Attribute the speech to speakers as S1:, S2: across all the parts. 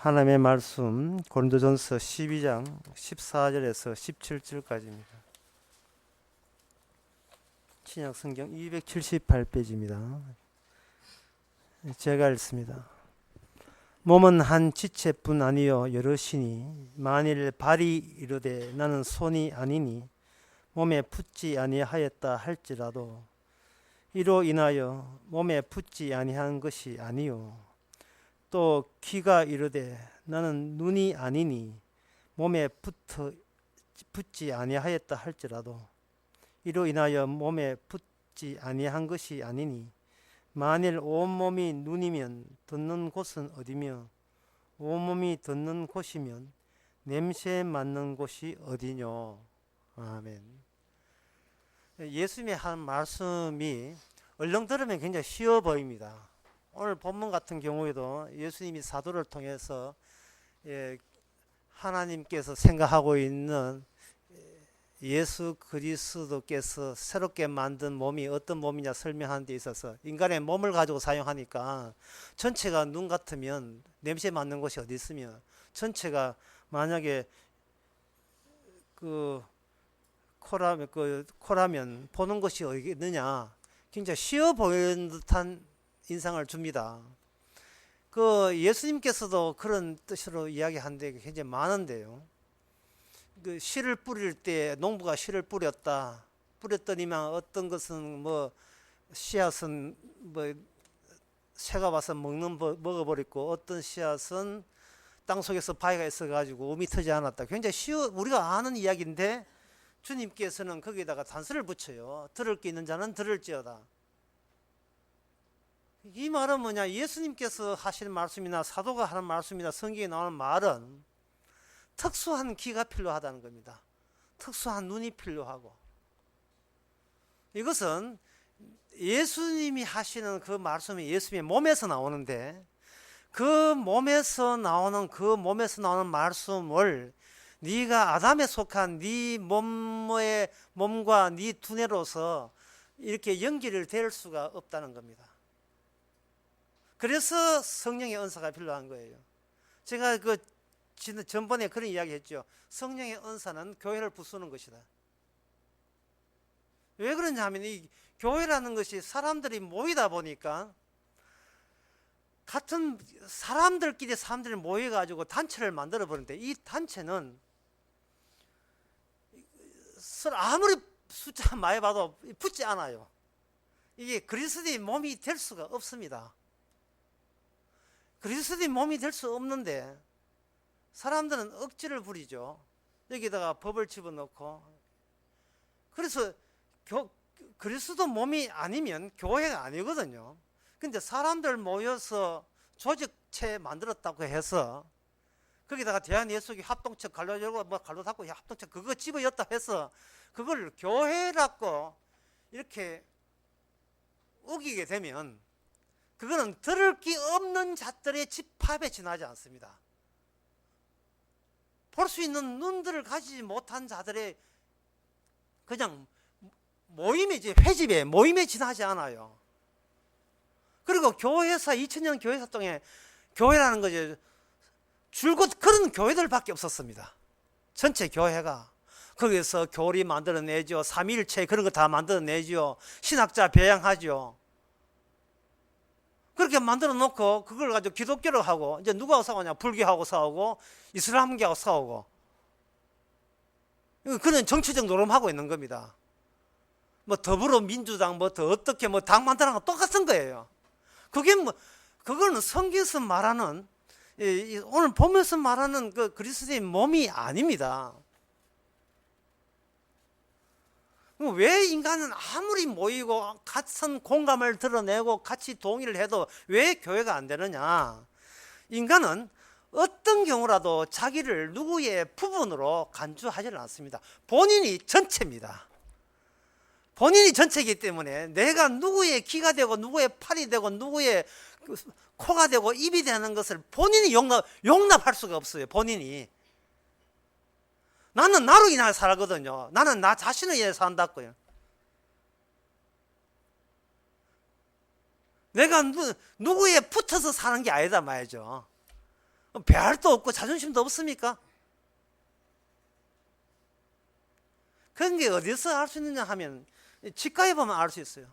S1: 하나님의 말씀 고린도전서 12장 14절에서 17절까지입니다. 신약 성경 278페이지입니다. 제가 읽습니다. 몸은 한 지체뿐 아니요 여럿이니 만일 발이 이르되 나는 손이 아니니 몸에 붙지 아니하였다 할지라도 이로 인하여 몸에 붙지 아니한 것이 아니요 또 귀가 이르되 나는 눈이 아니니 몸에 붙지 아니하였다 할지라도 이로 인하여 몸에 붙지 아니한 것이 아니니 만일 온몸이 눈이면 듣는 곳은 어디며 온몸이 듣는 곳이면 냄새 맡는 곳이 어디뇨. 아멘. 예수님의 한 말씀이 얼렁 들으면 굉장히 쉬워 보입니다. 오늘 본문 같은 경우에도 예수님이 사도를 통해서 하나님께서 생각하고 있는 예수 그리스도께서 새롭게 만든 몸이 어떤 몸이냐 설명하는 데 있어서 인간의 몸을 가지고 사용하니까 전체가 눈 같으면 냄새 맡는 곳이 어디 있으며 전체가 만약에 코라면 보는 것이 어디 있느냐 굉장히 쉬워 보이는 듯한 인상을 줍니다. 예수님께서도 그런 뜻으로 이야기한 데 굉장히 많은데요. 씨를 뿌릴 때 농부가 씨를 뿌렸더니만 어떤 것은 씨앗은 새가 와서 먹어버렸고 어떤 씨앗은 땅 속에서 바위가 있어가지고 음이 트지 않았다. 굉장히 우리가 아는 이야기인데 주님께서는 거기에다가 단서를 붙여요. 들을 게 있는 자는 들을지어다. 이 말은 뭐냐? 예수님께서 하시는 말씀이나 사도가 하는 말씀이나 성경에 나오는 말은 특수한 귀가 필요하다는 겁니다. 특수한 눈이 필요하고 이것은 예수님이 하시는 그 말씀이 예수님의 몸에서 나오는데 그 몸에서 나오는 말씀을 네가 아담에 속한 네 몸과 네 두뇌로서 이렇게 연결을 될 수가 없다는 겁니다. 그래서 성령의 은사가 필요한 거예요. 제가 전번에 그런 이야기 했죠. 성령의 은사는 교회를 부수는 것이다. 왜 그러냐 하면 이 교회라는 것이 사람들이 모이다 보니까 같은 사람들끼리 모여가지고 단체를 만들어 버리는데 이 단체는 아무리 숫자 많이 봐도 붙지 않아요. 이게 그리스도의 몸이 될 수가 없습니다. 그리스도의 몸이 될 수 없는데 사람들은 억지를 부리죠. 여기다가 법을 집어넣고. 그래서 그리스도 몸이 아니면 교회가 아니거든요. 근데 사람들 모여서 조직체 만들었다고 해서 거기다가 대한예수교 합동체 갈로 열고 갈로 닫고 합동체 그거 집어였다 해서 그걸 교회라고 이렇게 우기게 되면 그거는 들을 게 없는 자들의 집합에 지나지 않습니다. 볼 수 있는 눈들을 가지지 못한 자들의 그냥 모임에 지나지 않아요. 그리고 교회사 2000년 교회사 동안 교회라는 것이 줄곧 그런 교회들밖에 없었습니다. 전체 교회가 거기서 교리 만들어내죠. 삼위일체 그런 거 다 만들어내죠. 신학자 배양하죠. 그렇게 만들어 놓고 그걸 가지고 기독교를 하고 이제 누구하고 싸우냐? 불교하고 싸우고 이슬람교하고 싸우고 그는 정치적 노름하고 있는 겁니다. 더불어민주당 어떻게 당 만드는 거 똑같은 거예요. 그거는 성경에서 말하는 오늘 보면서 말하는 그 그리스도의 몸이 아닙니다. 왜 인간은 아무리 모이고 같은 공감을 드러내고 같이 동의를 해도 왜 교회가 안 되느냐? 인간은 어떤 경우라도 자기를 누구의 부분으로 간주하지는 않습니다. 본인이 전체입니다. 본인이 전체이기 때문에 내가 누구의 귀가 되고 누구의 팔이 되고 누구의 코가 되고 입이 되는 것을 본인이 용납할 수가 없어요. 본인이. 나는 나로 인하여 살거든요. 나는 나 자신을 위해 산다고요. 내가 누구에 붙어서 사는 게 아니다 말이죠. 배알도 없고 자존심도 없습니까? 그런 게 어디서 알 수 있느냐 하면 치과에 보면 알 수 있어요.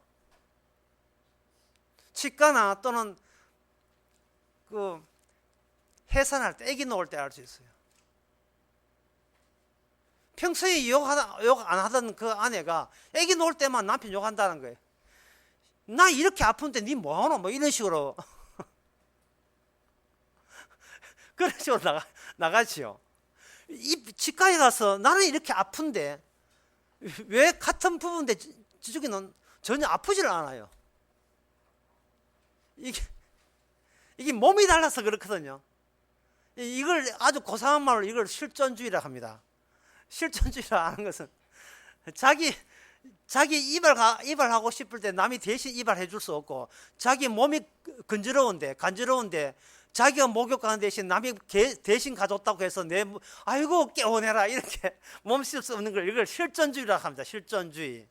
S1: 치과나 또는 그 해산할 때, 아기 놓을 때 알 수 있어요. 평소에 욕 안 하던 그 아내가 아기 놓을 때만 남편 욕한다는 거예요. 나 이렇게 아픈데 니 뭐하노? 뭐 이런 식으로. 그런 식으로 나가지요. 이 치과에 가서 나는 이렇게 아픈데 왜 같은 부분인데 저쪽에는 전혀 아프지를 않아요. 이게 몸이 달라서 그렇거든요. 이걸 아주 고상한 말로 이걸 실존주의라 합니다. 실존주의라 하는 것은 자기 이발하고 싶을 때 남이 대신 이발해 줄 수 없고, 자기 몸이 간지러운데 자기가 목욕하는 대신 남이 대신 가줬다고 해서 아이고 깨워내라 이렇게 몸 씻을 수 없는 걸, 이걸 실존주의라 합니다. 실존주의라는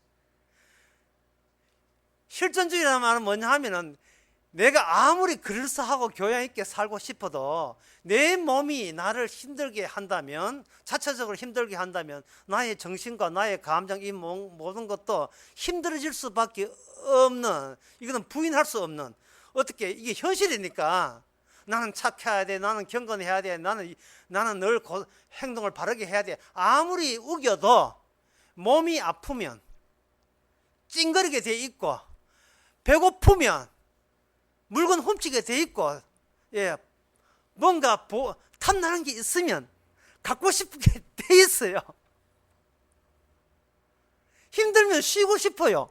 S1: 말은 뭐냐 하면은, 내가 아무리 그럴싸하고 교양 있게 살고 싶어도 내 몸이 나를 힘들게 한다면, 자체적으로 힘들게 한다면 나의 정신과 나의 감정, 이 모든 것도 힘들어질 수밖에 없는, 이거는 부인할 수 없는, 어떻게 이게 현실이니까 나는 착해야 돼, 나는 경건해야 돼, 나는 늘 행동을 바르게 해야 돼. 아무리 우겨도 몸이 아프면 찡그리게 돼 있고, 배고프면 물건 훔치게 돼 있고, 예, 뭔가 탐나는 게 있으면 갖고 싶게 돼 있어요. 힘들면 쉬고 싶어요.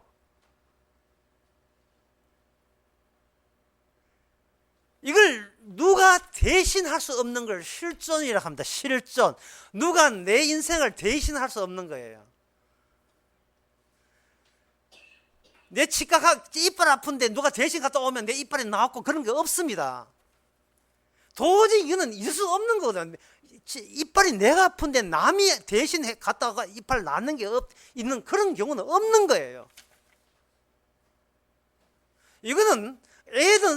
S1: 이걸 누가 대신할 수 없는 걸 실존이라고 합니다. 실존. 누가 내 인생을 대신할 수 없는 거예요. 내 치과가 이빨 아픈데 누가 대신 갔다 오면 내 이빨이 나왔고 그런 게 없습니다. 도저히 이거는 있을 수 없는 거거든요. 이빨이 내가 아픈데 남이 대신 갔다가 이빨 낳는 게 있는 그런 경우는 없는 거예요. 이거는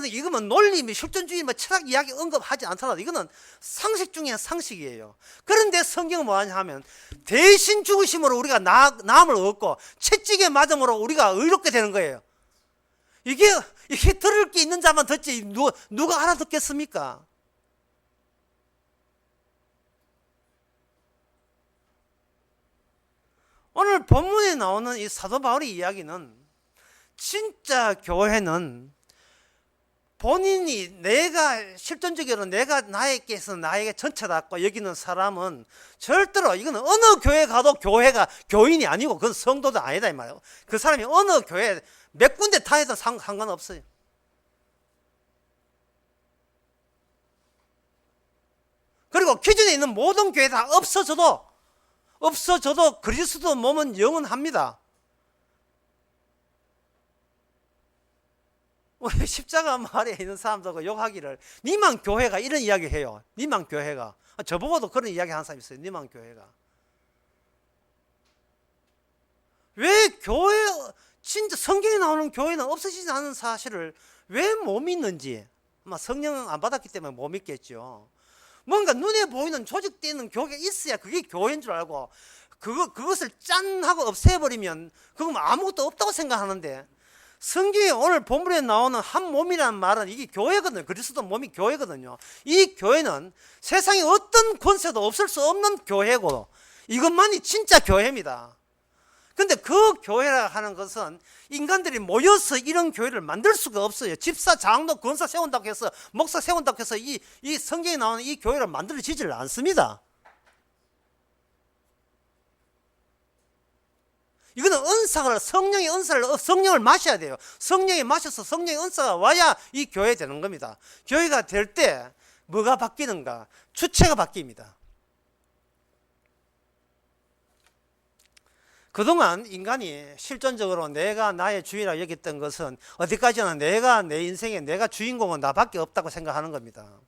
S1: 이거는 논리, 실존주의, 철학 이야기 언급하지 않더라도 이거는 상식 중에 상식이에요. 그런데 성경은 뭐하냐 하면, 대신 죽으심으로 우리가 남을 얻고 채찍에 맞음으로 우리가 의롭게 되는 거예요. 이게 들을 게 있는 자만 듣지 누가 알아듣겠습니까? 오늘 본문에 나오는 이 사도 바울의 이야기는, 진짜 교회는 본인이 실존적으로 나에게 전체다 여기는 사람은 절대로, 이거는 어느 교회 가도 교회가 교인이 아니고 그건 성도도 아니다 이 말이에요. 그 사람이 어느 교회 몇 군데 다해도 상관없어요. 그리고 기존에 있는 모든 교회 다 없어져도 그리스도 몸은 영원합니다. 우리 십자가 마을에 있는 사람들과 욕하기를, 니만 교회가 이런 이야기 해요. 니만 교회가. 저보고도 그런 이야기 하는 사람이 있어요. 니만 교회가. 왜 진짜 성경에 나오는 교회는 없어지지 않은 사실을 왜 못 믿는지, 아마 성령은 안 받았기 때문에 못 믿겠죠. 뭔가 눈에 보이는 조직되어 있는 교회가 있어야 그게 교회인 줄 알고, 그것을 짠 하고 없애버리면 그건 아무것도 없다고 생각하는데, 성경에 오늘 본문에 나오는 한 몸이라는 말은 이게 교회거든요. 그리스도 몸이 교회거든요. 이 교회는 세상에 어떤 권세도 없을 수 없는 교회고, 이것만이 진짜 교회입니다. 근데 그 교회라 하는 것은 인간들이 모여서 이런 교회를 만들 수가 없어요. 집사, 장로, 권사 세운다고 해서, 목사 세운다고 해서 이 성경에 나오는 이 교회를 만들어지지를 않습니다. 이거는 성령을 마셔야 돼요. 성령이 마셔서 성령의 은사가 와야 이 교회 되는 겁니다. 교회가 될 때 뭐가 바뀌는가? 주체가 바뀝니다. 그동안 인간이 실존적으로 내가 나의 주인이라고 여겼던 것은, 어디까지나 내 인생에 내가 주인공은 나밖에 없다고 생각하는 겁니다.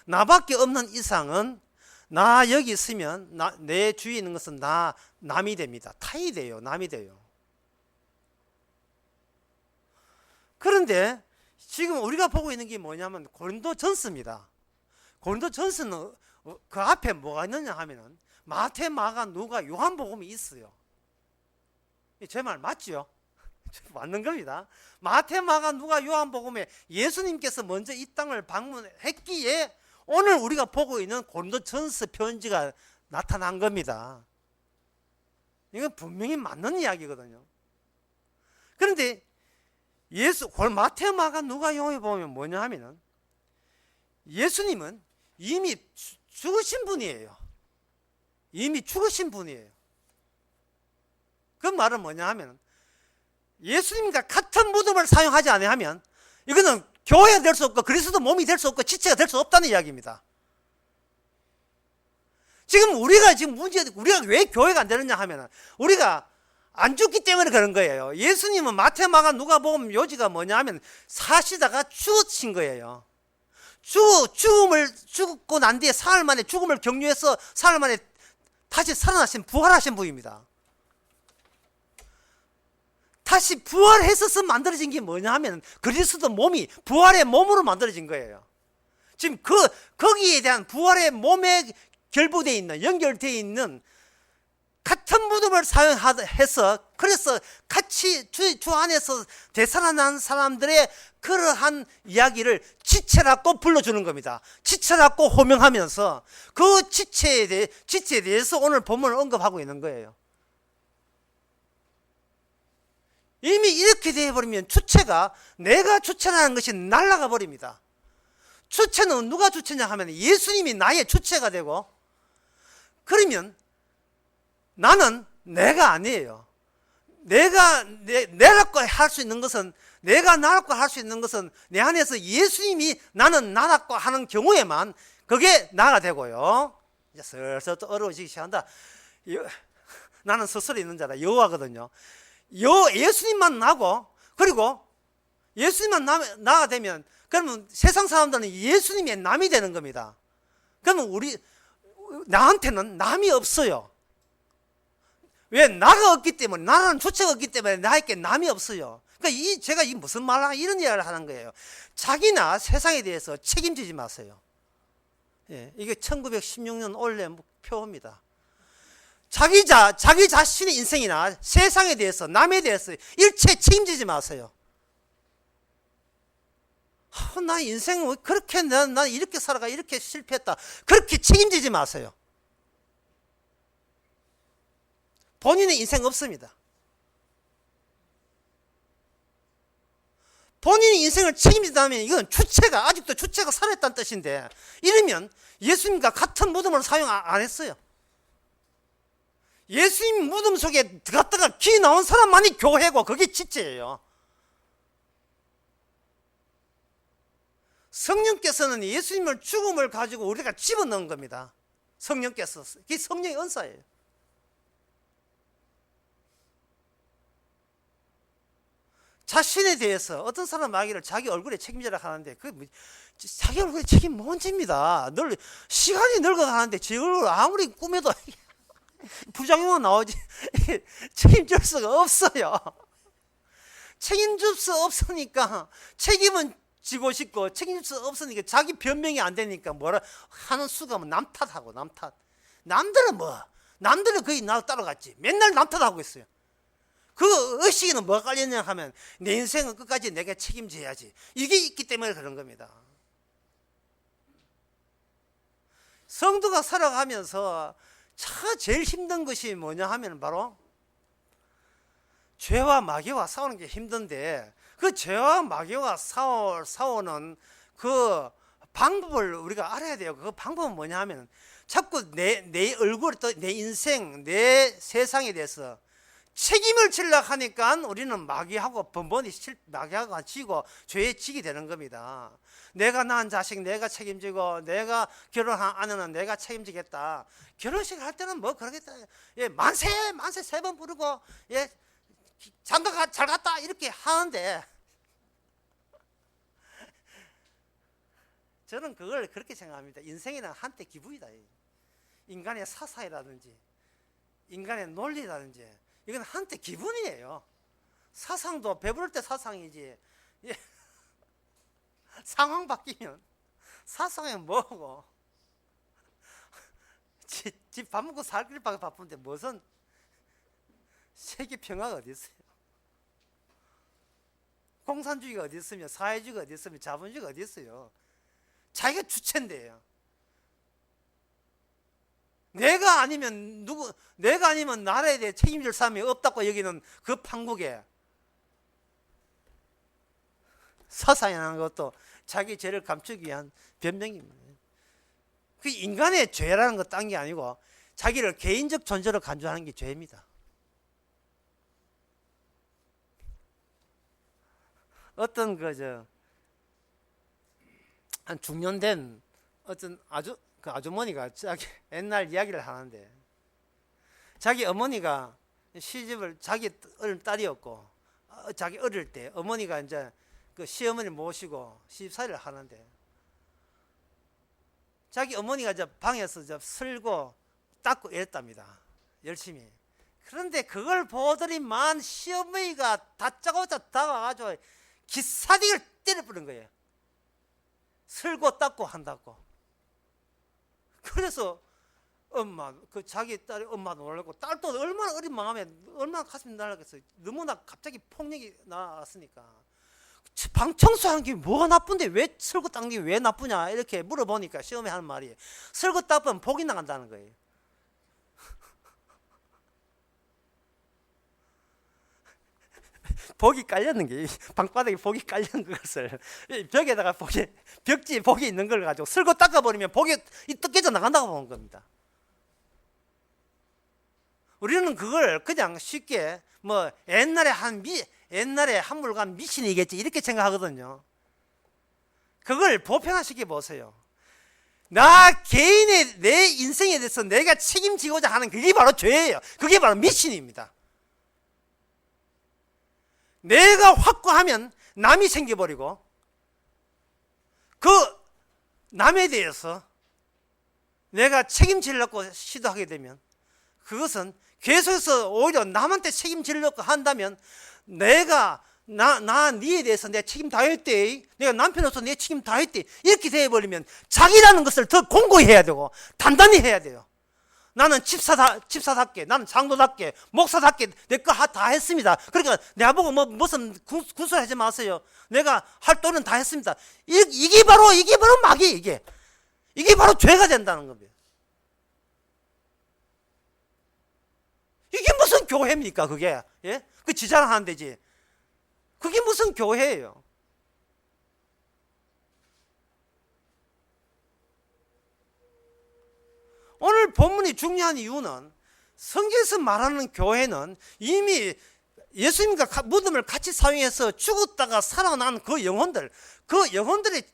S1: 나밖에 없는 이상은, 나 여기 있으면 내 주위에 있는 것은 남이 됩니다. 타이 돼요. 남이 돼요. 그런데 지금 우리가 보고 있는 게 뭐냐면 고린도전서입니다. 고린도전서는 그 앞에 뭐가 있느냐 하면은 마태, 마가, 누가, 요한복음이 있어요. 제 말 맞죠? 맞는 겁니다. 마태, 마가, 누가, 요한복음에 예수님께서 먼저 이 땅을 방문했기에 오늘 우리가 보고 있는 고린도전서 편지가 나타난 겁니다. 이건 분명히 맞는 이야기거든요. 그런데 마태, 마가, 누가, 요한에 보면 뭐냐 하면은 예수님은 이미 죽으신 분이에요. 이미 죽으신 분이에요. 그 말은 뭐냐 하면 예수님과 같은 무덤을 사용하지 않으면 이거는 교회가 될 수 없고 그리스도 몸이 될 수 없고 지체가 될 수 없다는 이야기입니다. 지금 우리가 왜 교회가 안 되느냐 하면 우리가 안 죽기 때문에 그런 거예요. 예수님은 마태, 마가, 누가복음 요지가 뭐냐 하면 사시다가 죽으신 거예요. 죽고 난 뒤에 사흘 만에 죽음을 격려해서 사흘 만에 다시 살아나신 부활하신 분입니다. 다시 부활해서 만들어진 게 뭐냐 하면 그리스도 몸이 부활의 몸으로 만들어진 거예요. 지금 거기에 대한 부활의 몸에 결부되어 있는, 연결되어 있는 같은 무덤을 사용해서 그래서 같이 주 안에서 되살아난 사람들의 그러한 이야기를 지체라고 불러주는 겁니다. 지체라고 호명하면서 그 지체에 대해서 오늘 본문을 언급하고 있는 거예요. 이미 이렇게 되어버리면 주체가 내가 주체라는 것이 날아가 버립니다. 주체는 누가 주체냐 하면 예수님이 나의 주체가 되고 그러면 나는 내가 아니에요. 내라고 할 수 있는 것은 내가 나라고 할 수 있는 것은 내 안에서 예수님이 나는 나라고 하는 경우에만 그게 나가 되고요. 이제 슬슬 또 어려워지기 시작한다. 나는 스스로 있는 자라 여호와거든요. 예수님만 나고 그리고 예수님만 나가 되면 그러면 세상 사람들은 예수님의 남이 되는 겁니다. 그러면 나한테는 남이 없어요. 왜? 나가 없기 때문에, 나라는 주체가 없기 때문에 나에게 남이 없어요. 그러니까 제가 무슨 말을 이런 이야기를 하는 거예요. 자기나 세상에 대해서 책임지지 마세요. 예, 이게 1916년 올해 표입니다. 자기 자신의 인생이나 세상에 대해서, 남에 대해서 일체 책임지지 마세요. 나 인생 왜 그렇게, 난 이렇게 살아가, 이렇게 실패했다. 그렇게 책임지지 마세요. 본인의 인생 없습니다. 본인의 인생을 책임진다면 이건 아직도 주체가 살아있다는 뜻인데 이러면 예수님과 같은 무덤을 사용 안 했어요. 예수님 무덤 속에 들어갔다가 기 나온 사람만이 교회고 그게 지체예요. 성령께서는 예수님을 죽음을 가지고 우리가 집어넣은 겁니다. 성령께서. 그게 성령의 은사예요. 자신에 대해서 어떤 사람 말하기를 자기 얼굴에 책임져라 하는데 자기 얼굴에 책임 못 집니다. 시간이 늙어가는데 제 얼굴 아무리 꾸며도 부작용은 나오지 책임질 수가 없어요. 책임질 수 없으니까 책임은 지고 싶고 책임질 수 없으니까 자기 변명이 안 되니까 뭐라 하는 수가 남 탓하고 남 탓. 남들은 거의 나 따라갔지. 맨날 남 탓하고 있어요. 그 의식에는 뭐가 깔렸냐 하면 내 인생은 끝까지 내가 책임져야지. 이게 있기 때문에 그런 겁니다. 성도가 살아가면서 제일 힘든 것이 뭐냐 하면 바로 죄와 마귀와 싸우는 게 힘든데 그 죄와 마귀와 싸우는 그 방법을 우리가 알아야 돼요. 그 방법은 뭐냐 하면 자꾸 내 얼굴, 또 내 인생, 내 세상에 대해서 책임을 지려고 하니까 우리는 마귀하고 번번이 마귀하고 지고 죄에 지게 되는 겁니다. 내가 낳은 자식 내가 책임지고 내가 결혼 안 하는 내가 책임지겠다. 결혼식 할 때는 뭐 그러겠다. 예, 만세 3번 부르고 예, 장가 잘 갔다 이렇게 하는데 저는 그걸 그렇게 생각합니다. 인생이란 한때 기부이다. 인간의 사상이라든지 인간의 논리라든지 이건 한때 기분이에요. 사상도 배부를 때 사상이지. 예. 상황 바뀌면 사상에 뭐고 집 밥 먹고 살길밖에 바쁜데 무슨 세계 평화가 어디 있어요? 공산주의가 어디 있으며 사회주의가 어디 있으며 자본주의가 어디 있어요? 자기가 주체인데요. 내가 아니면 내가 아니면 나라에 대해 책임질 사람이 없다고 여기는 그 판국에 사상이라는 것도 자기 죄를 감추기 위한 변명입니다. 그 인간의 죄라는 거 딴 게 아니고 자기를 개인적 존재로 간주하는 게 죄입니다. 어떤 한 중년된 어떤 그 아주머니가 자기 옛날 이야기를 하는데, 자기 어머니가 시집을, 자기 딸이었고 자기 어릴 때 어머니가 이제 그 시어머니 모시고 시집살이를 하는데, 자기 어머니가 이제 방에서 이제 쓸고 닦고 이랬답니다. 열심히. 그런데 그걸 보더니만 시어머니가 다짜고짜 다가가지고 기사디를 때려버린 거예요. 쓸고 닦고 한다고. 그래서 그 자기 딸이 엄마 놀라고, 딸도 얼마나 어린 마음에 얼마나 가슴이 날라겠어요. 너무나 갑자기 폭력이 나왔으니까. 방 청소하는 게 뭐가 나쁜데 왜 설거 닦는 게 왜 나쁘냐 이렇게 물어보니까 시어머니 하는 말이, 설거 닦으면 복이 나간다는 거예요. 복이 깔렸는 게, 방바닥에 복이 깔린 것을 벽에다가 벽지에 복이 있는 걸 가지고 설거 닦아버리면 복이 깨져 나간다고 보는 겁니다. 우리는 그걸 그냥 쉽게 뭐 옛날에 한 물건 미신이겠지 이렇게 생각하거든요. 그걸 보편화시켜 보세요. 나 개인의 내 인생에 대해서 내가 책임지고자 하는 그게 바로 죄예요. 그게 바로 미신입니다. 내가 확고하면 남이 생겨버리고, 그 남에 대해서 내가 책임지려고 시도하게 되면 그것은 계속해서 오히려 남한테 책임지려고 한다면, 내가 니에 대해서 내가 책임 다 했대, 내가 남편으로서 내 책임 다 했대, 이렇게 되어버리면 자기라는 것을 더 공고히 해야 되고 단단히 해야 돼요. 나는 집사답게, 나는 장로답게, 목사답게 내 거 다 했습니다. 그러니까 내가 보고 무슨 군소리 하지 마세요. 내가 할 돈은 다 했습니다. 이게 바로 막이, 이게 바로 죄가 된다는 겁니다. 이게 무슨 교회입니까, 그게? 예? 그 지자랑하는 데지. 그게 무슨 교회예요? 오늘 본문이 중요한 이유는, 성경에서 말하는 교회는 이미 예수님과 무덤을 같이 사용해서 죽었다가 살아난 그 영혼들의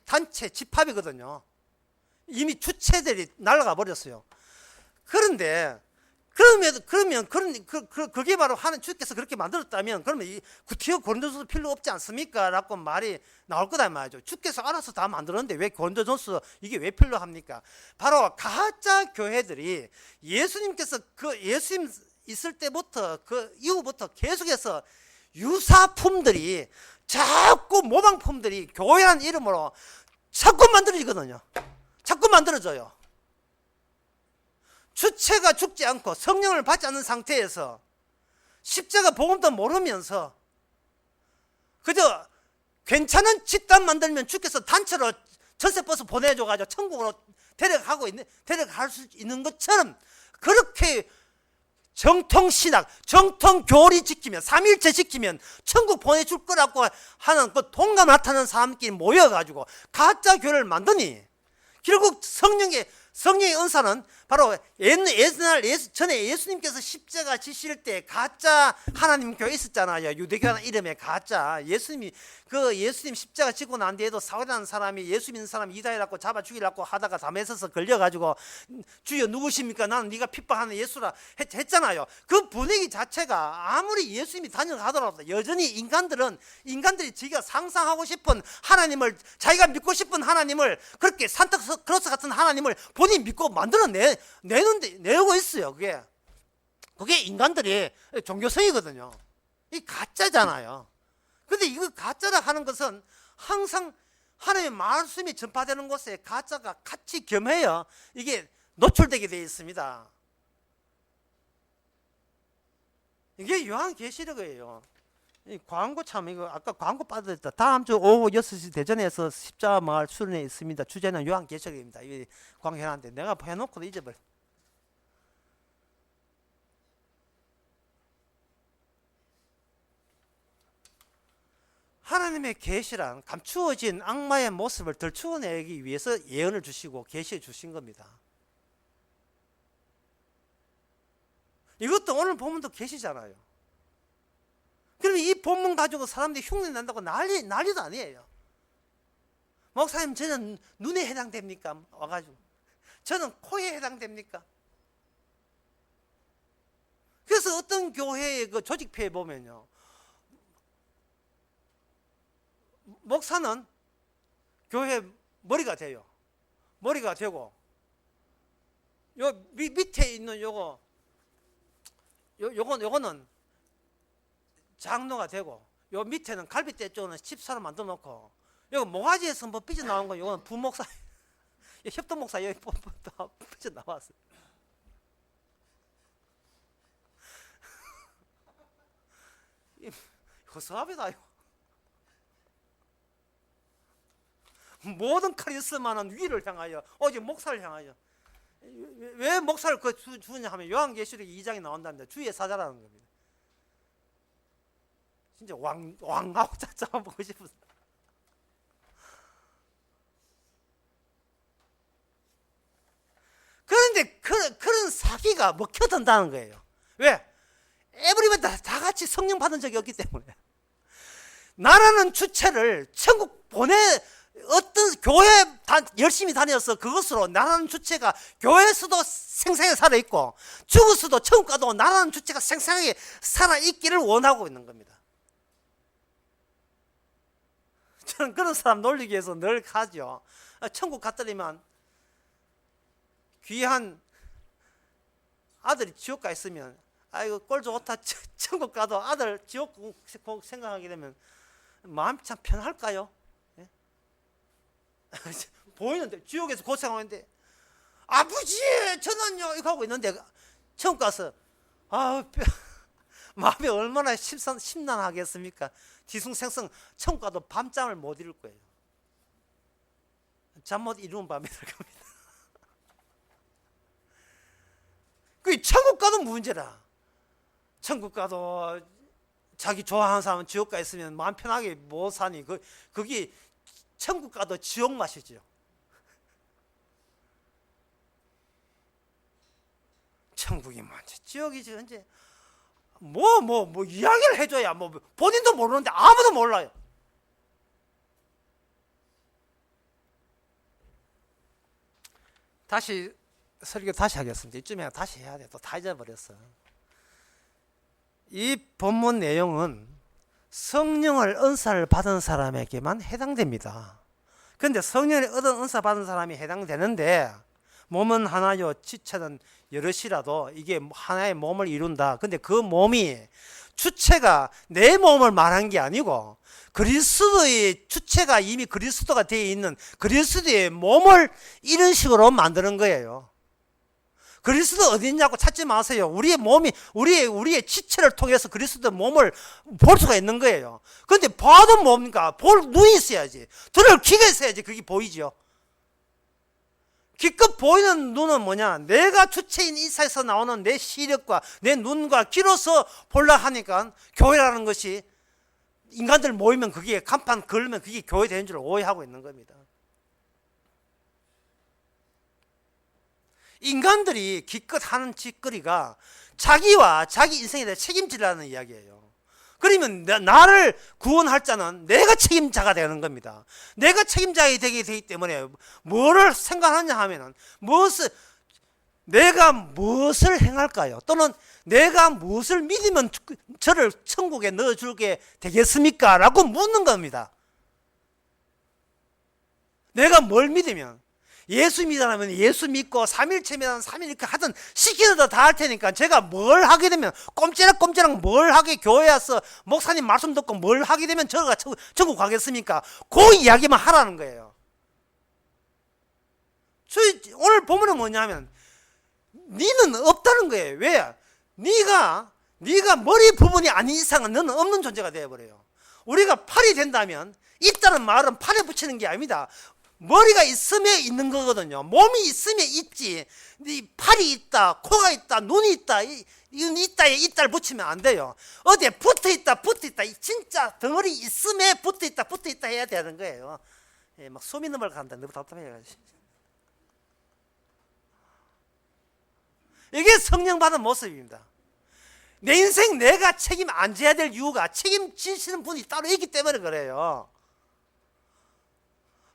S1: 단체, 집합이거든요. 이미 주체들이 날아가 버렸어요. 그런데 그러면 그게 바로 주께서 그렇게 만들었다면, 그러면 이 구티어 고린도전서 필요 없지 않습니까? 라고 말이 나올 거다 말이죠. 주께서 알아서 다 만들었는데 왜 고린도전서 이게 왜 필요합니까? 바로 가짜 교회들이 예수님께서 예수님 있을 때부터 그 이후부터 계속해서 유사품들이, 자꾸 모방품들이 교회라는 이름으로 자꾸 만들어지거든요. 자꾸 만들어져요. 주체가 죽지 않고 성령을 받지 않는 상태에서 십자가 복음도 모르면서 그저 괜찮은 집단 만들면 주께서 단체로 전세버스 보내줘가지고 천국으로 데려갈 수 있는 것처럼, 그렇게 정통신학, 정통교리 지키면, 삼일체 지키면 천국 보내줄 거라고 하는 그 동감 나타나는 사람끼리 모여가지고 가짜 교회를 만드니, 결국 성령의 은사는 바로 옛날 전에 예수님께서 십자가 지실 때 가짜 하나님 교회 있었잖아요. 유대교라는 이름의 가짜. 예수님 십자가 지고 난 뒤에도 사울이라는 사람이 예수 믿는 사람 이다이라고 잡아 죽이려고 하다가 담에서서 걸려가지고, 주여 누구십니까? 나는 네가 핍박하는 예수라 했잖아요. 그 분위기 자체가 아무리 예수님이 다녀가더라도 여전히 인간들이 자기가 상상하고 싶은 하나님을, 자기가 믿고 싶은 하나님을, 그렇게 산타크로스 같은 하나님을 본인이 믿고 내고 있어요. 그게 인간들의 종교성이거든요. 이 가짜잖아요. 근데 이거 가짜라 하는 것은 항상 하나님의 말씀이 전파되는 곳에 가짜가 같이 겸해요. 이게 노출되게 되어 있습니다. 이게 요한계시록이에요. 이 광고 참 이거 아까 광고 받았다. 다음 주 오후 6시 대전에서 십자마을 수련회 있습니다. 주제는 요한계시록입니다. 이 광해놨는데 내가 해놓고도 잊어버려. 하나님의 계시란 감추어진 악마의 모습을 들추어내기 위해서 예언을 주시고 계시해 주신 겁니다. 이것도 오늘 본문도 계시잖아요. 그러면 이 본문 가지고 사람들이 흉내 난다고 난리도 아니에요. 목사님, 저는 눈에 해당됩니까? 와가지고. 저는 코에 해당됩니까? 그래서 어떤 교회의 그 조직표에 보면요, 목사는 교회 머리가 돼요. 머리가 되고, 요 밑에 있는 요거는 장로가 되고, 요 밑에는 갈비뼈 쪽은 집사로 만들어 놓고, 여기 모가지에서 뭐 삐져나온 거, 요거는 부목사, 협동목사 여기 삐져나왔어요. 허수아비다, 이거. 모든 카리스마는 위를 향하여, 오직 목사를 향하여. 왜 목사를 주냐 하면 요한계시록 2장에 나온다는데 주의 사자라는 겁니다. 진짜 왕하고 잡아보고 싶어서. 그런데 그런 사기가 먹혀든다는 거예요. 왜? 에브리바디 다 같이 성령 받은 적이 없기 때문에. 나라는 주체를 천국 어떤 교회 열심히 다녀서 그것으로 나라는 주체가 교회에서도 생생하게 살아있고 죽었어도 천국 가도 나라는 주체가 생생하게 살아있기를 원하고 있는 겁니다. 저는 그런 사람 놀리기 위해서 늘 가죠. 천국 갔더니만 귀한 아들이 지옥 가 있으면 아이고 꼴 좋다, 천국 가도 아들 지옥 생각하게 되면 마음이 참 편할까요? 예? 보이는데 지옥에서 고생하는데 아버지 저는요 이거 하고 있는데 천국 가서 마음이 얼마나 심란하겠습니까? 뒤숭생성 천국 가도 밤잠을 못 이룰 거예요. 잠 못 이루는 밤이 될 겁니다. 그 천국 가도 문제라. 천국 가도 자기 좋아하는 사람은 지옥 가 있으면 마음 편하게 못 사니 거기 천국 가도 지옥 맛이죠. 천국이 뭔지 지옥이지 언제 뭐 이야기를 해줘야 뭐 본인도 모르는데 아무도 몰라요. 설교 다시 하겠습니다. 이쯤에 다시 해야 돼. 또 다 잊어버렸어. 이 본문 내용은 성령을 은사를 받은 사람에게만 해당됩니다. 그런데 성령을 얻은 은사 받은 사람이 해당되는데 몸은 하나요 지체는 여럿이라도 이게 하나의 몸을 이룬다. 근데 그 몸이 주체가 내 몸을 말한 게 아니고 그리스도의 주체가 이미 그리스도가 되어 있는 그리스도의 몸을 이런 식으로 만드는 거예요. 그리스도 어디 있냐고 찾지 마세요. 우리의 몸이 우리의 지체를 통해서 그리스도 몸을 볼 수가 있는 거예요. 그런데 봐도 뭡니까? 볼 눈이 있어야지. 들을 귀가 있어야지 그게 보이죠. 기껏 보이는 눈은 뭐냐? 내가 주체인 이사에서 나오는 내 시력과 내 눈과 귀로서 보려 하니까 교회라는 것이 인간들 모이면 그게 간판 걸면 그게 교회 되는 줄 오해하고 있는 겁니다. 인간들이 기껏 하는 짓거리가 자기와 자기 인생에 대해 책임지라는 이야기예요. 그러면 나를 구원할 자는 내가 책임자가 되는 겁니다. 내가 책임자가 되게 되기 때문에 뭐를 생각하냐 하면은 내가 무엇을 행할까요? 또는 내가 무엇을 믿으면 저를 천국에 넣어주게 되겠습니까? 라고 묻는 겁니다. 내가 뭘 믿으면 예수 믿으라면 예수 믿고 삼일체 믿으면 삼일 이렇게 하든 시키는 거 다 할 테니까 제가 뭘 하게 되면 꼼지락꼼지락 뭘 하게 교회 와서 목사님 말씀 듣고 뭘 하게 되면 저가 천국 가겠습니까? 그 이야기만 하라는 거예요. 오늘 본문은 뭐냐면 니는 없다는 거예요. 왜? 네가 머리 부분이 아닌 이상은 너는 없는 존재가 되어버려요. 우리가 팔이 된다면 있다는 말은 팔에 붙이는 게 아닙니다. 머리가 있으면 있는 거거든요. 몸이 있으면 있지. 팔이 있다, 코가 있다, 눈이 있다, 이건 있다에 있다를 붙이면 안 돼요. 어디에 붙어 있다, 진짜 덩어리 있으면 붙어 있다 해야 되는 거예요. 예, 막 숨이 넘어간다. 너무 답답해가지고. 이게 성령 받은 모습입니다. 내 인생 내가 책임 안 져야 될 이유가 책임지시는 분이 따로 있기 때문에 그래요.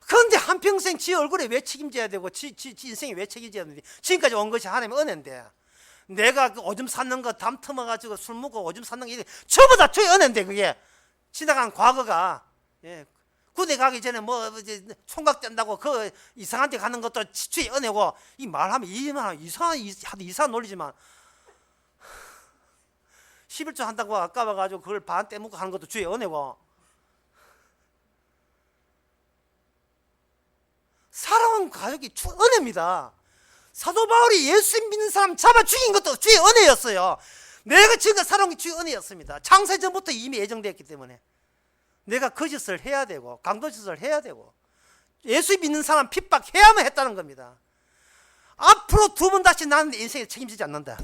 S1: 그런데 한평생 지 얼굴에 왜 책임져야 되고 지 인생에 왜 책임져야 되는지 지금까지 온 것이 하나님의 은혜인데 내가 그 오줌 쌌는 거 담 터머가지고 술 먹고 오줌 쌌는 게 전부 다 주의 은혜인데 그게 지나간 과거가 예. 군대 가기 전에 뭐 총각 뗀다고 그 이상한 데 가는 것도 주의 은혜고 이 말하면 이상한 논리지만 11조 한다고 아까워가지고 그걸 반 떼먹고 하는 것도 주의 은혜고 사랑하는 가족이 은혜입니다. 사도 바울이 예수 믿는 사람 잡아 죽인 것도 주의 은혜였어요. 내가 지금까지 살아온 게 주의 은혜였습니다. 창세 전부터 이미 예정되었기 때문에 내가 거짓을 해야 되고 강도짓을 해야 되고 예수 믿는 사람 핍박해야만 했다는 겁니다. 앞으로 두 번 다시 나는 내 인생에 책임지지 않는다.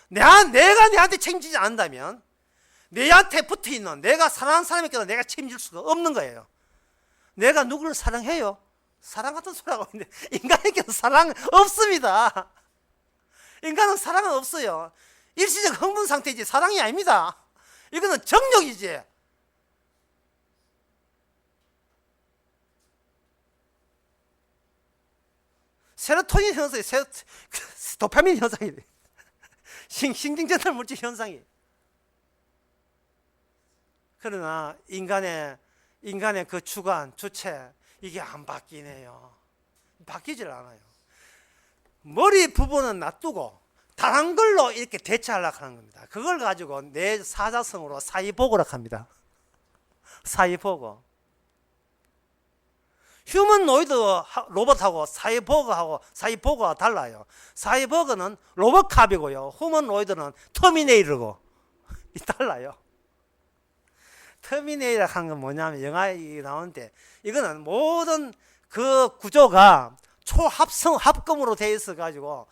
S1: 내가 내한테 책임지지 않는다면 내한테 붙어있는 내가 사랑하는 사람에게도 내가 책임질 수가 없는 거예요. 내가 누구를 사랑해요? 사랑 같은 소리 하고 있는데 인간에게는 사랑 없습니다. 인간은 사랑은 없어요. 일시적 흥분 상태이지 사랑이 아닙니다. 이거는 정욕이지. 세로토닌 현상이 도파민 현상이 신경전달 물질 현상이. 그러나 인간의 그 주관 주체 이게 안 바뀌네요. 바뀌질 않아요. 머리 부분은 놔두고 다른 걸로 이렇게 대체하려고 하는 겁니다. 그걸 가지고 내 사자성어로 사이보그라고 합니다. 사이보그. 휴먼노이드 로봇하고 사이보그가 달라요. 사이보그는 로봇캅이고요. 휴먼노이드는 터미네이터고 달라요. 터미네이터 한 건 뭐냐면 영화에 나오는데 이거는 모든 그 구조가 합금으로 되어 있어 가지고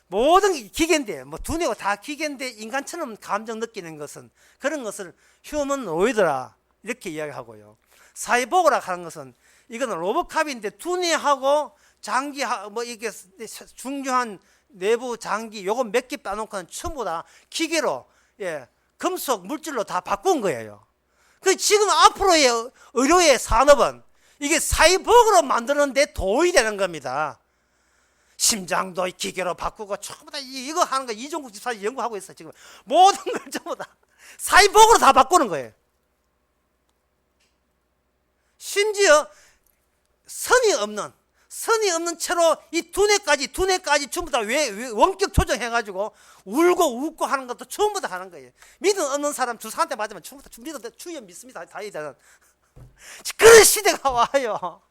S1: 모든 게 기계인데 뭐 두뇌가 다 기계인데 인간처럼 감정 느끼는 것은 그런 것을 휴먼노이드라 이렇게 이야기하고요. 사이보그라 하는 것은 이거는 로봇캅인데 두뇌하고 장기 뭐 이게 중요한 내부 장기 요거 몇 개 빼놓고는 전부 다 기계로 금속 물질로 다 바꾼 거예요. 그 지금 앞으로의 의료의 산업은 이게 사이보그로 만드는데 도움이 되는 겁니다. 심장도 기계로 바꾸고 전부 다 이거 하는 거 이종국 집사님 연구하고 있어요. 지금 모든 걸 전부 다 사이보그로 다 바꾸는 거예요. 심지어 선이 없는 채로 이 두뇌까지 전부 다 원격 조정해가지고 울고 웃고 하는 것도 전부 다 하는 거예요. 믿음 없는 사람 주사한테 맞으면 전부 다 주여 믿습니다. 다 이제는 그런 시대가 와요.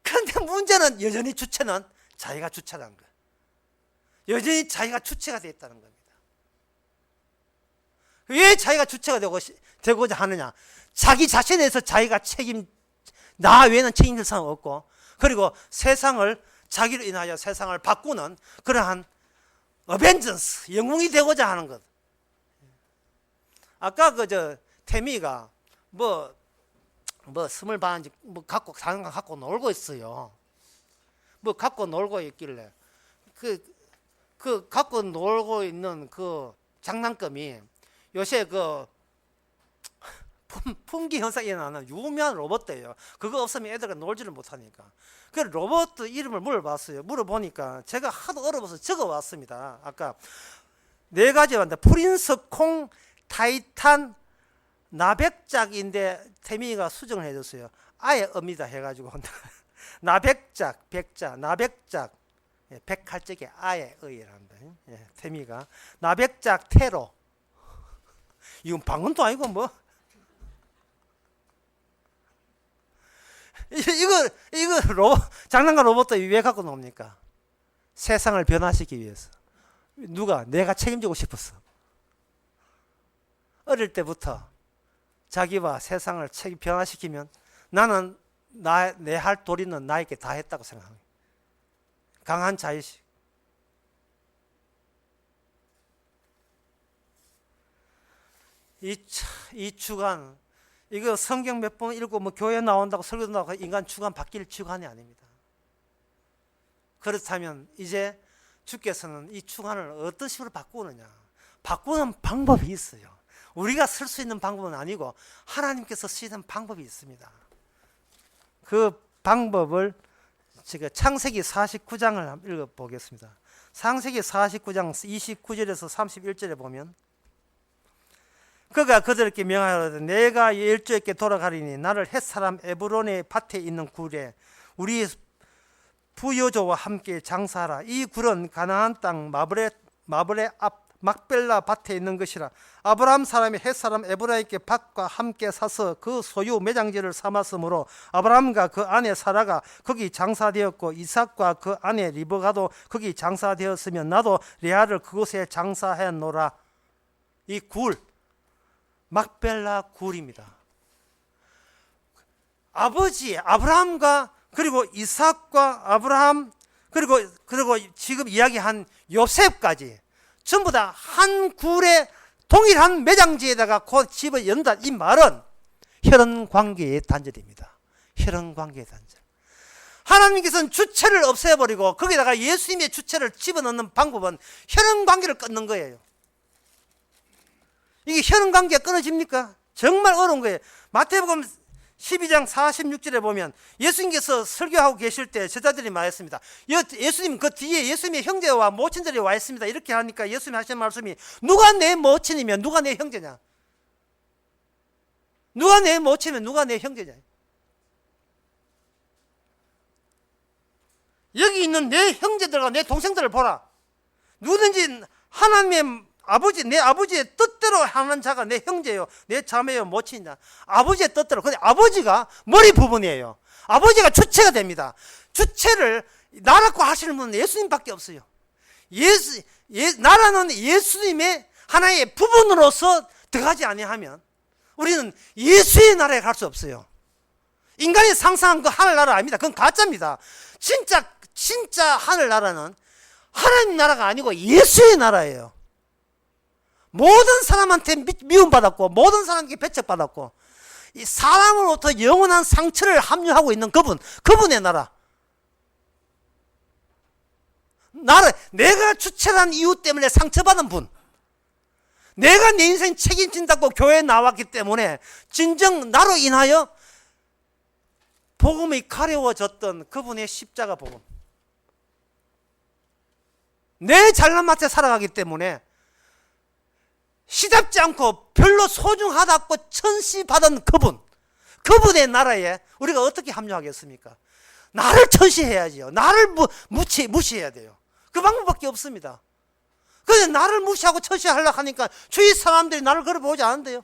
S1: 그런데 문제는 여전히 주체는 자기가 주체라는 거예요. 여전히 자기가 주체가 되어 있다는 겁니다. 왜 자기가 주체가 되고자 하느냐? 자기 자신에 대해서 자기가 나 외에는 책임질 사람 없고, 그리고 세상을 자기로 인하여 세상을 바꾸는 그러한 어벤져스, 영웅이 되고자 하는 것. 아까 태미가 스물 반인지 갖고 놀고 있어요. 갖고 놀고 있길래 그 갖고 놀고 있는 그 장난감이 요새 품귀 현상이 일어나는 유명한 로봇이에요. 그거 없으면 애들가 놀지를 못하니까. 그 로봇 이름을 물어봤어요. 물어보니까 제가 하도 어려워서 적어왔습니다. 아까 4가지 왔는데 프린스 콩 타이탄 나백작인데 태민이가 수정을 해줬어요. 아예 업니다 해가지고 나백작, 백자, 나백작, 백할적의 아의 의랍니다. 태미가 나백작 태로. 이건 방언도 아니고 뭐. 이거 장난감 로봇도 왜 갖고 놉니까? 세상을 변화시키기 위해서. 누가? 내가 책임지고 싶었어. 어릴 때부터 자기와 세상을 변화시키면 나는 내 할 도리는 나에게 다 했다고 생각합니다. 강한 자의식. 이 주간, 이거 성경 몇 번 읽고 뭐 교회 나온다고 설교도 나오고 인간 주간 바뀔 주간이 아닙니다. 그렇다면 이제 주께서는 이 주간을 어떤 식으로 바꾸느냐? 바꾸는 방법이 있어요. 우리가 쓸 수 있는 방법은 아니고 하나님께서 쓰시는 방법이 있습니다. 그 방법을 제가 창세기 49장을 읽어보겠습니다. 창세기 49장 29절에서 31절에 보면 그가 그들에게 명하여도 내가 열조에게 돌아가리니 나를 헷사람 에브론의 밭에 있는 굴에 우리 부여조와 함께 장사하라. 이 굴은 가나안 땅 마브레 앞 막벨라 밭에 있는 것이라. 아브라함 사람이 헷사람 에브라임께 밭과 함께 사서 그 소유 매장지를 삼았으므로 아브라함과 그 아내 사라가 거기 장사되었고 이삭과 그 아내 리브가도 거기 장사되었으며 나도 레아를 그곳에 장사했노라. 이 굴 막벨라 굴입니다. 아버지 아브라함과 그리고 이삭과 아브라함 그리고 지금 이야기한 요셉까지 전부 다 한 굴의 동일한 매장지에다가 그 집을 연다. 이 말은 혈연관계의 단절입니다. 혈연관계의 단절. 하나님께서는 주체를 없애버리고 거기다가 예수님의 주체를 집어넣는 방법은 혈연관계를 끊는 거예요. 이게 혈연관계가 끊어집니까? 정말 어려운 거예요. 마태복음 12장 46절에 보면 예수님께서 설교하고 계실 때 제자들이 말했습니다. 예수님 그 뒤에 예수님의 형제와 모친들이 와 있습니다. 이렇게 하니까 예수님이 하시는 말씀이 누가 내 모친이면 누가 내 형제냐? 누가 내 모친이면 누가 내 형제냐? 여기 있는 내 형제들과 내 동생들을 보라. 누구든지 하나님의 내 아버지의 뜻대로 하는 자가 내 형제요, 내 자매요, 모친이다. 아버지의 뜻대로. 근데 아버지가 머리 부분이에요. 아버지가 주체가 됩니다. 주체를 나라고 하시는 분은 예수님밖에 없어요. 나라는 예수님의 하나의 부분으로서 들어가지 아니하면 우리는 예수의 나라에 갈 수 없어요. 인간이 상상한 그 하늘나라 아닙니다. 그건 가짜입니다. 진짜 하늘나라는 하나님 나라가 아니고 예수의 나라예요. 모든 사람한테 미움받았고 모든 사람에게 배척받았고 이 사람으로부터 영원한 상처를 함유하고 있는 그분의 나라. 내가 주체란 이유 때문에 상처받은 분, 내가 내 인생 책임진다고 교회에 나왔기 때문에 진정 나로 인하여 복음이 가려워졌던 그분의 십자가 복음, 내 잘난 맛에 살아가기 때문에 시답지 않고 별로 소중하다고 천시받은 그분의 나라에 우리가 어떻게 합류하겠습니까? 나를 천시해야지요. 나를 무시해야 돼요. 그 방법밖에 없습니다. 그런데 나를 무시하고 천시하려고 하니까 주위 사람들이 나를 걸어보지 않은데요.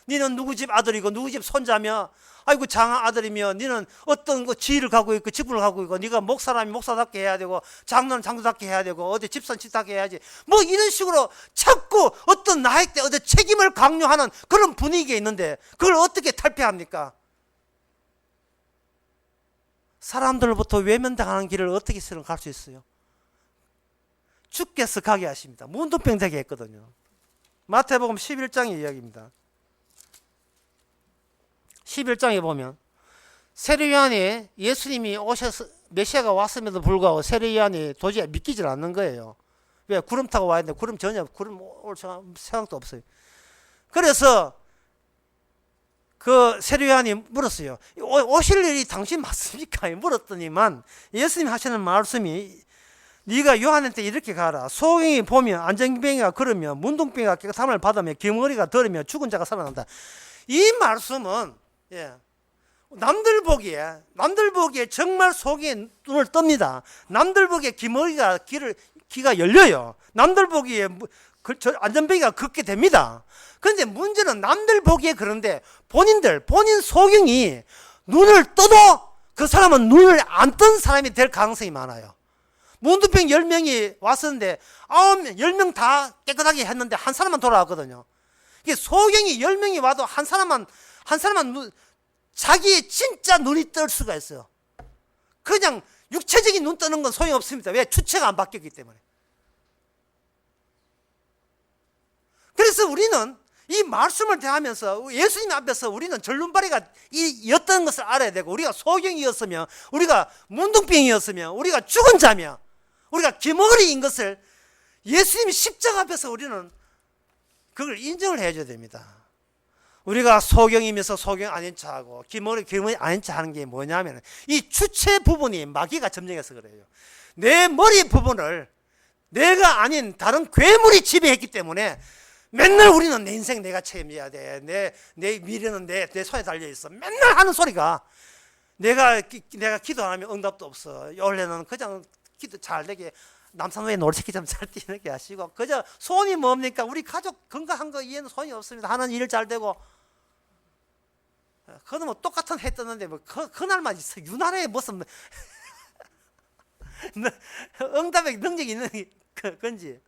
S1: 니는 누구 집 아들이고 누구 집 손자며, 아이고 장아 아들이며, 니는 어떤 거 지위를 갖고 있고 직분을 갖고 있고, 네가 목사라면 목사답게 해야 되고 장로는 장로답게 해야 되고 어디 집사는 집사답게 해야지, 뭐 이런 식으로 자꾸 어떤 나에게 어떤 책임을 강요하는 그런 분위기가 있는데 그걸 어떻게 탈피합니까? 사람들로부터 외면당하는 길을 어떻게 갈 수 있어요? 주께서 가게 하십니다. 문둥병 되게 했거든요. 마태복음 11장의 이야기입니다. 11장에 보면 세례요한이 예수님이 오셔서 메시아가 왔음에도 불구하고 세례요한이 도저히 믿기질 않는 거예요. 왜? 구름 타고 와야 되는데 구름 올 생각도 없어요. 그래서 그 세례요한이 물었어요. 오실 일이 당신 맞습니까? 물었더니만 예수님이 하시는 말씀이, 네가 요한한테 이렇게 가라. 소경이 보면 안전병이가 걸으며 문둥병이가 깨끗함을 받으며 귀머리가 들으며 죽은 자가 살아난다. 이 말씀은 남들 보기에 정말 속에 눈을 뜹니다. 남들 보기에 귀가 열려요. 남들 보기에 안전벨트가 걷게 됩니다. 그런데 문제는 남들 보기에 그런데 본인 소경이 눈을 떠도 그 사람은 눈을 안 뜬 사람이 될 가능성이 많아요. 문둥병 10명이 왔었는데 10명 다 깨끗하게 했는데 한 사람만 돌아왔거든요. 이게 소경이 10명이 와도 한 사람만 자기의 진짜 눈이 뜰 수가 있어요. 그냥 육체적인 눈 뜨는 건 소용없습니다. 왜? 주체가 안 바뀌었기 때문에. 그래서 우리는 이 말씀을 대하면서 예수님 앞에서 우리는 절름발이가 였다는 것을 알아야 되고, 우리가 소경이었으면, 우리가 문둥병이었으면, 우리가 죽은 자며, 우리가 기머리인 것을 예수님이 십자가 앞에서 우리는 그걸 인정을 해줘야 됩니다. 우리가 소경이면서 소경 아닌 척하고 기머리 아닌 척 하는 게 뭐냐면, 이 주체 부분이 마귀가 점령해서 그래요. 내 머리 부분을 내가 아닌 다른 괴물이 지배했기 때문에 맨날 우리는 내 인생 내가 책임져야 돼. 내 미래는 내 손에 달려있어. 맨날 하는 소리가, 내가 기도 안 하면 응답도 없어. 원래는 그냥 기도 잘 되게 남산호에 놀이새끼 좀 잘 뛰는 게 하시고, 그저 소원이 뭡니까? 우리 가족 건강한 거 이해는 소원이 없습니다. 하는 일 잘 되고. 그는 뭐 똑같은 해 떴는데 뭐 그날만 있어. 유난히 무슨 응답의 능력이 있는 건지.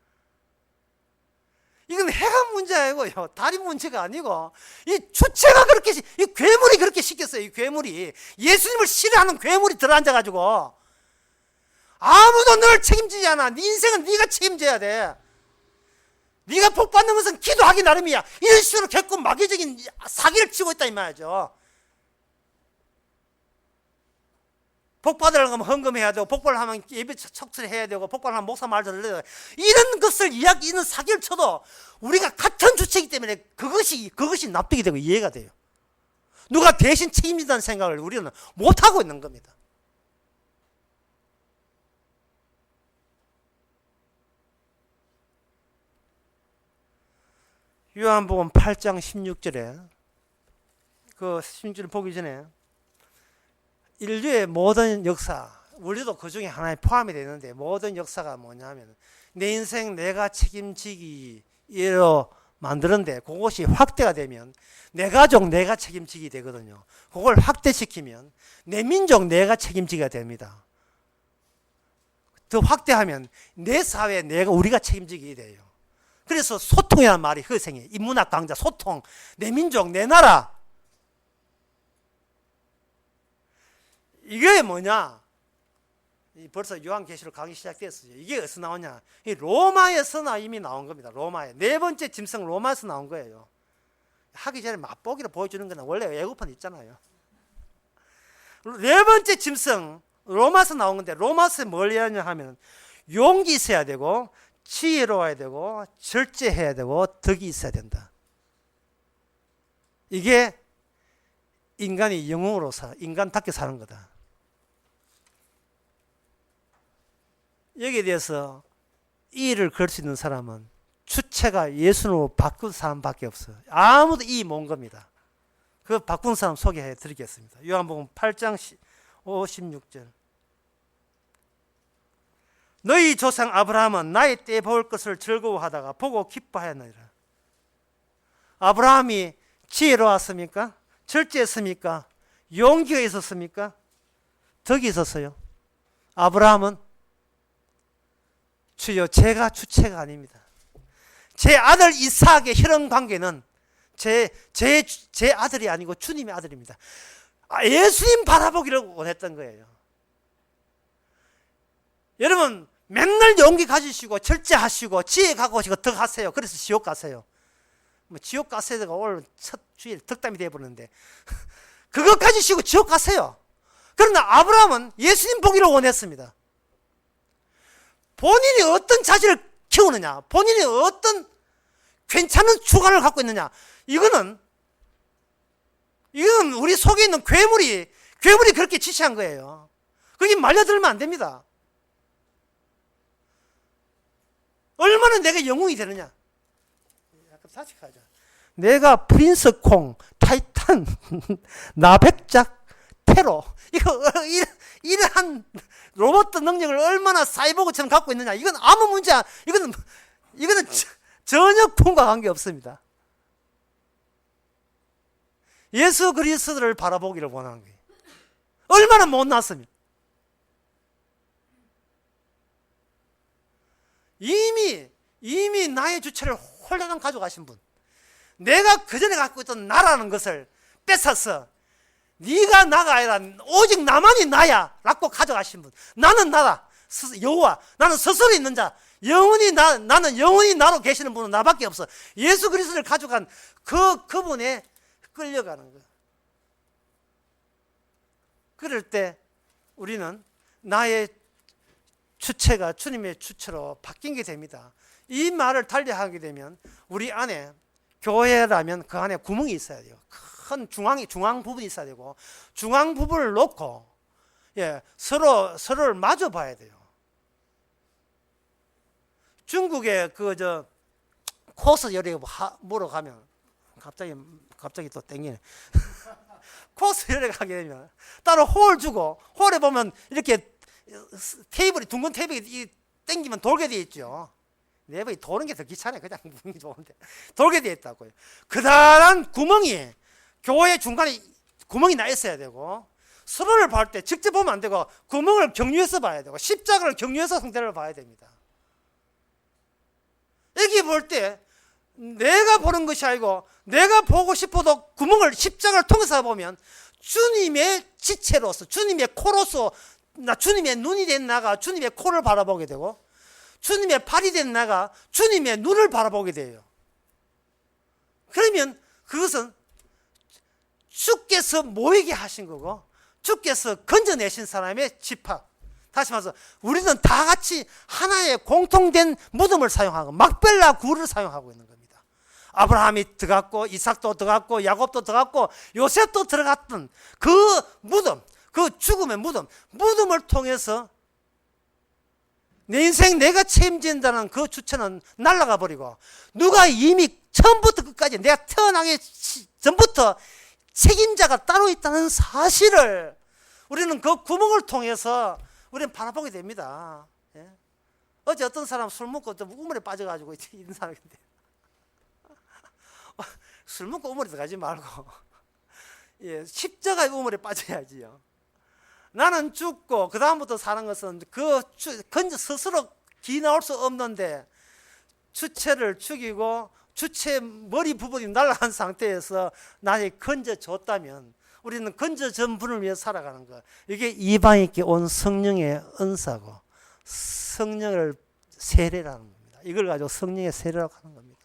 S1: 이건 해가 문제 아니고요. 달이 문제가 아니고, 이 주체가 그렇게, 이 괴물이 그렇게 시켰어요. 이 괴물이. 예수님을 싫어하는 괴물이 들어앉아가지고, 아무도 널 책임지지 않아. 네 인생은 네가 책임져야 돼. 네가 복 받는 것은 기도하기 나름이야. 이런 식으로 결국 마귀적인 사기를 치고 있다 이 말이죠. 복 받으려고 하면 헌금해야 되고, 복받으려 하면 예배 척철해야 되고, 복받으려 하면 목사 말 들어야 되고, 이런 것을 이런 사기를 쳐도 우리가 같은 주체이기 때문에 그것이 납득이 되고 이해가 돼요. 누가 대신 책임진다는 생각을 우리는 못하고 있는 겁니다. 요한복음 8장 16절에, 그 16절 보기 전에 인류의 모든 역사, 우리도 그 중에 하나에 포함이 되는데, 모든 역사가 뭐냐면 내 인생 내가 책임지기로 만드는데, 그것이 확대가 되면 내 가족 내가 책임지게 되거든요. 그걸 확대시키면 내 민족 내가 책임지게 됩니다. 더 확대하면 내 사회 우리가 책임지게 돼요. 그래서 소통이라는 말이 허생해. 인문학 강좌 소통, 내 민족 내 나라. 이게 뭐냐? 벌써 요한계시록 강의 시작됐어요. 이게 어디서 나오냐? 이 로마에서 이미 나온 겁니다. 로마에. 네 번째 짐승 로마에서 나온 거예요. 하기 전에 맛보기로 보여주는 건 원래 예고편 있잖아요. 네 번째 짐승 로마에서 나온 건데, 로마에서 뭘 얘기하냐 하면 용기 있어야 되고, 지혜로워야 되고, 절제해야 되고, 덕이 있어야 된다. 이게 인간이 영웅으로 인간답게 사는 거다. 여기에 대해서 이 일을 걸 수 있는 사람은 주체가 예수로 바꾼 사람밖에 없어요. 아무도 이 못 겁니다. 그 바꾼 사람 소개해 드리겠습니다. 요한복음 8장 56절. 너희 조상 아브라함은 나의 때 볼 것을 즐거워하다가 보고 기뻐하였느니라. 아브라함이 지혜로웠습니까? 절제했습니까? 용기가 있었습니까? 덕이 있었어요. 아브라함은 주여, 제가 주체가 아닙니다. 제 아들 이삭의 혈연 관계는 제 아들이 아니고 주님의 아들입니다. 예수님 바라보기를 원했던 거예요. 여러분, 맨날 용기 가지시고 절제하시고 지혜 갖고 오시고 덕하세요. 그래서 지옥 가세요. 지옥 가세요가 오늘 첫 주일 덕담이 되어버렸는데 그것 가지시고 지옥 가세요. 그러나 아브라함은 예수님 보기를 원했습니다. 본인이 어떤 자질을 키우느냐, 본인이 어떤 괜찮은 주관을 갖고 있느냐, 이거는 우리 속에 있는 괴물이 그렇게 지시한 거예요. 그게 말려들면 안 됩니다. 얼마나 내가 영웅이 되느냐. 약간 다시 가자. 내가 프린스 콩, 타이탄, 나백작, 주체로 이러한 로봇 능력을 얼마나 사이보그처럼 갖고 있느냐, 이건 아무 문제, 이거는 전혀 돈과 관계 없습니다. 예수 그리스도를 바라보기를 원하는 거예요. 얼마나 못났으면. 이미 나의 주체를 홀라당 가져가신 분, 내가 그전에 갖고 있던 나라는 것을 뺏어서 네가 나가 아니라 오직 나만이 나야 라고 가져가신 분, 나는 나다, 여호와, 나는 스스로 있는 자, 나는 영원히 나로 계시는 분은 나밖에 없어. 예수 그리스도를 가져간 그분에 끌려가는 거예요. 그럴 때 우리는 나의 주체가 주님의 주체로 바뀐 게 됩니다. 이 말을 달리하게 되면 우리 안에, 교회라면 그 안에 구멍이 있어야 돼요. 큰 중앙 부분이 있어야 되고, 중앙 부분을 놓고 서로를 마주 봐야 돼요. 중국에 코스 요리 보러 가면 갑자기 또 땡기네. 코스 요리 가게 되면 따로 홀 주고, 홀에 보면 이렇게 둥근 테이블이 땡기면 돌게 되어 있죠. 내버리 도는 게 더 귀찮아요. 그냥 무는 좋은데 돌게 되어 있다고요. 그다란 구멍이, 교회 중간에 구멍이 나 있어야 되고, 서로를 볼 때 직접 보면 안 되고 구멍을 경유해서 봐야 되고, 십자가를 경유해서 상대를 봐야 됩니다. 이렇게 볼 때 내가 보는 것이 아니고, 내가 보고 싶어도 구멍을, 십자가를 통해서 보면 주님의 지체로서, 주님의 코로서, 주님의 눈이 된 나가 주님의 코를 바라보게 되고, 주님의 발이 된 나가 주님의 눈을 바라보게 돼요. 그러면 그것은 주께서 모이게 하신 거고, 주께서 건져내신 사람의 집합. 다시 말해서 우리는 다 같이 하나의 공통된 무덤을 사용하고, 막벨라 굴을 사용하고 있는 겁니다. 아브라함이 들어갔고, 이삭도 들어갔고, 야곱도 들어갔고, 요셉도 들어갔던 그 무덤, 그 죽음의 무덤을 통해서 내 인생 내가 책임진다는 그 주체는 날아가 버리고, 누가 이미 처음부터 끝까지 내가 태어나기 전부터 책임자가 따로 있다는 사실을 우리는 그 구멍을 통해서 우리는 바라보게 됩니다. 예? 어제 어떤 사람 술 먹고 좀 우물에 빠져가지고 있는 사람인데, 술 먹고 우물에 들어가지 말고 십자가의 우물에 빠져야지요. 나는 죽고 그 다음부터 사는 것은 스스로 기 나올 수 없는데, 주체를 죽이고 주체 머리 부분이 날아간 상태에서 나에게 건져줬다면 우리는 건져준 분을 위해 살아가는 거. 이게 이방인께 온 성령의 은사고, 성령을 세례라는 겁니다. 이걸 가지고 성령의 세례라고 하는 겁니다.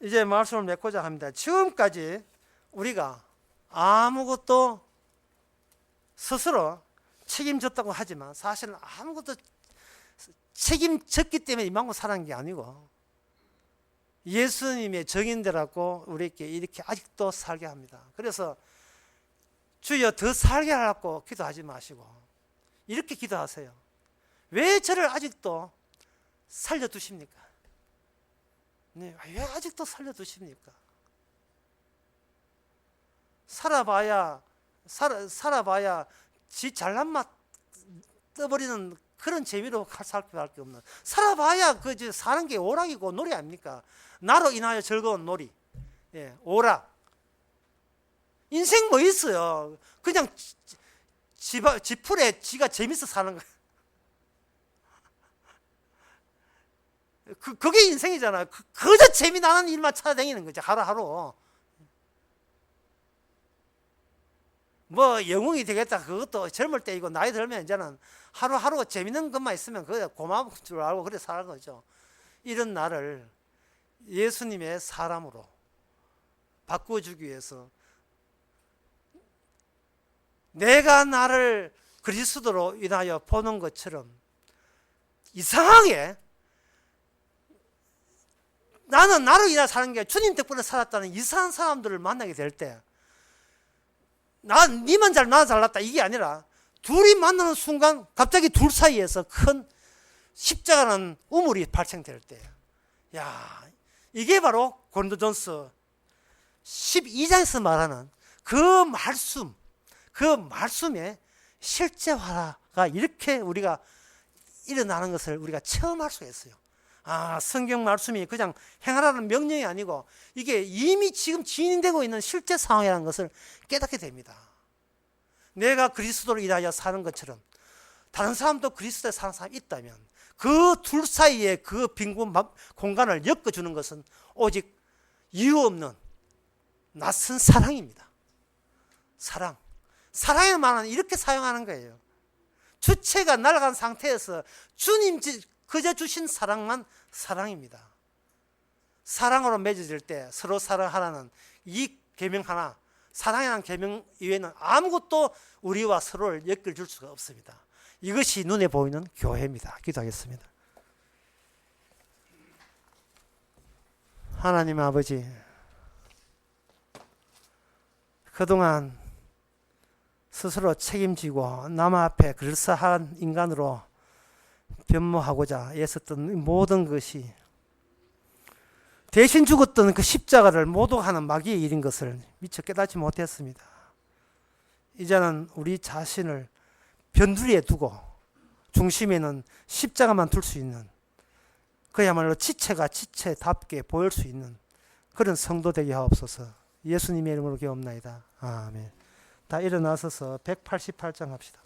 S1: 이제 말씀을 맺고자 합니다. 지금까지 우리가 아무것도 스스로 책임졌다고 하지만 사실은 아무것도 책임졌기 때문에 이만큼 살아난 게 아니고, 예수님의 정인되라고 우리에게 이렇게 아직도 살게 합니다. 그래서 주여 더 살게 하라고 기도하지 마시고 이렇게 기도하세요. 왜 저를 아직도 살려두십니까? 네, 왜 아직도 살려두십니까? 살아봐야 지 잘난 맛 떠버리는 그런 재미로 살 수밖에 없는, 살아봐야 사는 게 오락이고 놀이 아닙니까? 나로 인하여 즐거운 놀이, 오락. 인생 뭐 있어요? 그냥 지풀에 지가 재밌어 사는 거예요. 그게 인생이잖아요. 그저 재미나는 일만 찾아다니는 거죠, 하루하루. 뭐 영웅이 되겠다, 그것도 젊을 때이고, 나이 들면 이제는 하루하루 재밌는 것만 있으면 그게 고마운 줄 알고 그래 사는 거죠. 이런 나를 예수님의 사람으로 바꾸어주기 위해서 내가 나를 그리스도로 인하여 보는 것처럼 이상하게 나는 나로 인하여 사는 게 주님 덕분에 살았다는 이상한 사람들을 만나게 될 때, 니만 나는 잘났다 이게 아니라 둘이 만나는 순간 갑자기 둘 사이에서 큰 십자가는 우물이 발생될 때, 야, 이게 바로 고린도전서 12장에서 말하는 그 말씀의 실제화가 이렇게 우리가 일어나는 것을 우리가 체험할 수가 있어요. 성경 말씀이 그냥 행하라는 명령이 아니고 이게 이미 지금 진행되고 있는 실제 상황이라는 것을 깨닫게 됩니다. 내가 그리스도로 인하여 사는 것처럼 다른 사람도 그리스도에 사는 사람이 있다면 그 둘 사이에 그 빈 공간을 엮어주는 것은 오직 이유 없는 낯선 사랑입니다. 사랑의 말은 이렇게 사용하는 거예요. 주체가 날아간 상태에서 주님 그저 주신 사랑만 사랑입니다. 사랑으로 맺어질 때 서로 사랑하라는 이 계명 하나, 사랑이라는 계명 이외에는 아무것도 우리와 서로를 엮어줄 수가 없습니다. 이것이 눈에 보이는 교회입니다. 기도하겠습니다. 하나님 아버지, 그동안 스스로 책임지고 남 앞에 그럴싸한 인간으로 변모하고자 애썼던 모든 것이 대신 죽었던 그 십자가를 모독하는 마귀의 일인 것을 미처 깨닫지 못했습니다. 이제는 우리 자신을 변두리에 두고 중심에는 십자가만 둘 수 있는, 그야말로 지체가 지체답게 보일 수 있는 그런 성도 되게 하옵소서. 예수님의 이름으로 기도합나이다. 아멘. 다 일어나서서 188장 합시다.